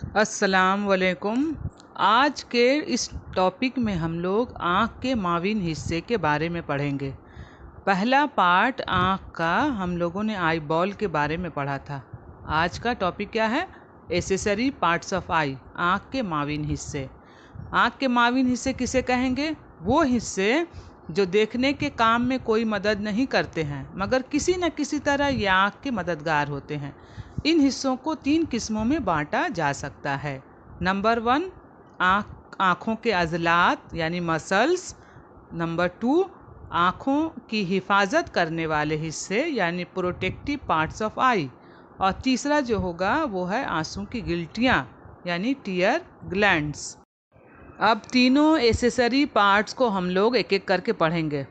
السلام علیکم۔ آج کے اس ٹاپک میں ہم لوگ آنکھ کے معاون حصے کے بارے میں پڑھیں گے۔ پہلا پارٹ آنکھ کا ہم لوگوں نے آئی بال کے بارے میں پڑھا تھا۔ آج کا ٹاپک کیا ہے؟ ایسیسری پارٹس آف آئی، آنکھ کے معاون حصے۔ آنکھ کے معاون حصے کسے کہیں گے؟ وہ حصے جو دیکھنے کے کام میں کوئی مدد نہیں کرتے ہیں مگر کسی نہ کسی طرح یہ آنکھ کے مددگار ہوتے ہیں۔ ان حصوں کو 3 قسموں میں بانٹا جا سکتا ہے۔ نمبر 1 آنکھوں کے عضلات یعنی مسلز۔ نمبر 2 آنکھوں کی حفاظت کرنے والے حصے یعنی پروٹیکٹیو پارٹس آف آئی۔ اور تیسرا جو ہوگا وہ ہے آنسو کی گلٹیاں یعنی ٹیئر گلینڈز۔ اب تینوں ایسیسری پارٹس کو ہم لوگ ایک ایک کر کے پڑھیں گے۔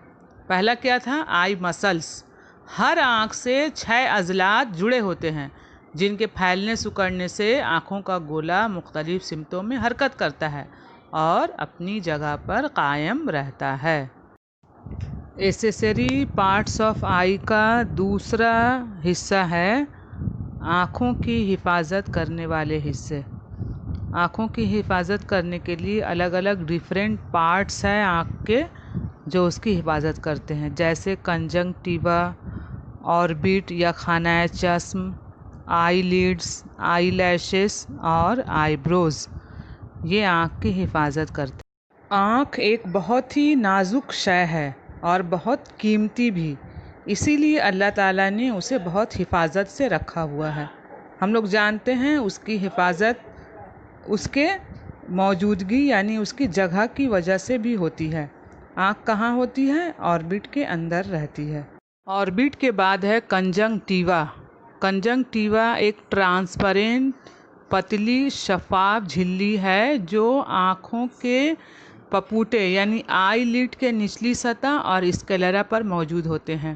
پہلا کیا تھا؟ آئی مسلز۔ ہر آنکھ سے 6 عضلات جڑے ہوتے ہیں جن کے پھیلنے سکڑنے سے آنکھوں کا گولا مختلف سمتوں میں حرکت کرتا ہے اور اپنی جگہ پر قائم رہتا ہے۔ ایسیسری پارٹس آف آئی کا دوسرا حصہ ہے آنکھوں کی حفاظت کرنے والے حصے۔ آنکھوں کی حفاظت کرنے کے لیے الگ الگ ڈیفرنٹ پارٹس ہیں آنکھ کے جو اس کی حفاظت کرتے ہیں، جیسے کنجنکٹیوا، آربٹ یا خانۂ چشم، آئی لیڈز، آئی لیشز اور آئی بروز، یہ آنکھ کی حفاظت کرتے ہیں۔ آنکھ ایک بہت ہی نازک شے ہے اور بہت قیمتی بھی، اسی لیے اللہ تعالیٰ نے اسے بہت حفاظت سے رکھا ہوا ہے۔ ہم لوگ جانتے ہیں اس کی حفاظت اس کے موجودگی یعنی اس کی جگہ کی وجہ سے بھی ہوتی ہے۔ آنکھ کہاں ہوتی ہے؟ آربٹ کے اندر رہتی ہے۔ آربٹ کے بعد ہے کنجنکٹیوا۔ کنجنکٹیوا ایک ٹرانسپیرنٹ پتلی شفاف جھلی ہے جو آنکھوں کے پپوٹے یعنی آئی لڈ کے نچلی سطح اور اسکلیرا پر موجود ہوتے ہیں۔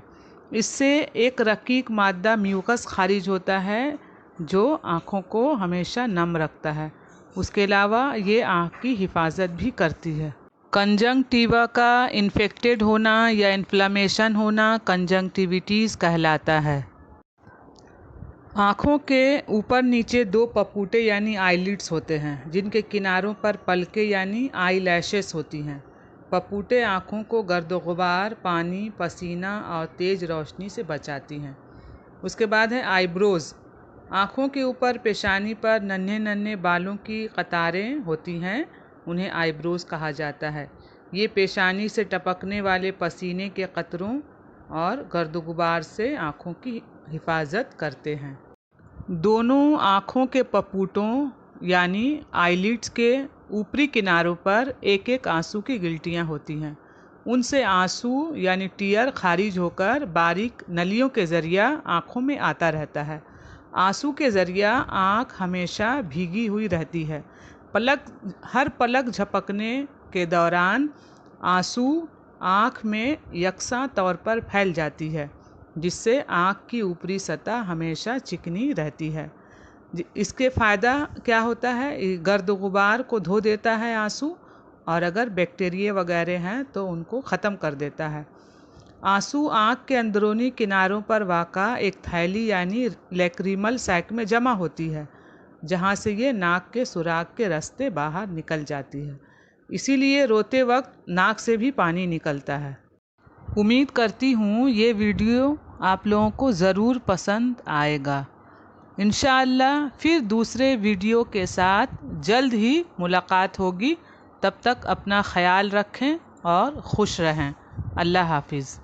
اس سے ایک رقیق مادہ میوکس خارج ہوتا ہے جو آنکھوں کو ہمیشہ نم رکھتا ہے۔ اس کے علاوہ یہ آنکھ کی حفاظت بھی کرتی ہے۔ کنجنکٹیوا کا انفیکٹڈ ہونا یا انفلامیشن ہونا کنجنکٹیویٹیز کہلاتا ہے۔ آنکھوں کے اوپر نیچے 2 پپوٹے یعنی آئی لڈز ہوتے ہیں جن کے کناروں پر پلکیں یعنی آئی لیشز ہوتی ہیں۔ پپوٹے آنکھوں کو گرد و غبار، پانی، پسینہ اور تیز روشنی سے بچاتی ہیں۔ اس کے بعد ہے آئی بروز۔ آنکھوں کے اوپر پیشانی پر ننھے ننھے بالوں کی قطاریں ہوتی ہیں، انہیں آئی بروز کہا جاتا ہے۔ یہ پیشانی سے ٹپکنے والے پسینے کے قطروں اور گرد و غبار سے آنکھوں کی حفاظت کرتے ہیں۔ دونوں آنکھوں کے پپوٹوں یعنی آئی لڈز کے اوپری کناروں پر ایک ایک آنسو کی گلٹیاں ہوتی ہیں۔ ان سے آنسو یعنی ٹیئر خارج ہو کر باریک نلیوں کے ذریعہ آنکھوں میں آتا رہتا ہے۔ آنسو کے ذریعہ آنکھ ہمیشہ بھیگی ہوئی رہتی ہے۔ ہر پلک جھپکنے کے دوران آنسو آنکھ میں یکساں طور پر پھیل جاتی ہے جس سے آنکھ کی اوپری سطح ہمیشہ چکنی رہتی ہے۔ اس کے فائدہ کیا ہوتا ہے؟ گرد و غبار کو دھو دیتا ہے آنسو، اور اگر بیکٹیریا وغیرہ ہیں تو ان کو ختم کر دیتا ہے۔ آنسو آنکھ کے اندرونی کناروں پر واقع ایک تھیلی یعنی لیکریمل سیک میں جمع ہوتی ہے جہاں سے یہ ناک کے سوراخ کے راستے باہر نکل جاتی ہے، اسی لیے روتے وقت ناک سے بھی پانی نکلتا ہے۔ امید کرتی ہوں یہ ویڈیو آپ لوگوں کو ضرور پسند آئے گا۔ انشاءاللہ پھر دوسرے ویڈیو کے ساتھ جلد ہی ملاقات ہوگی۔ تب تک اپنا خیال رکھیں اور خوش رہیں۔ اللہ حافظ۔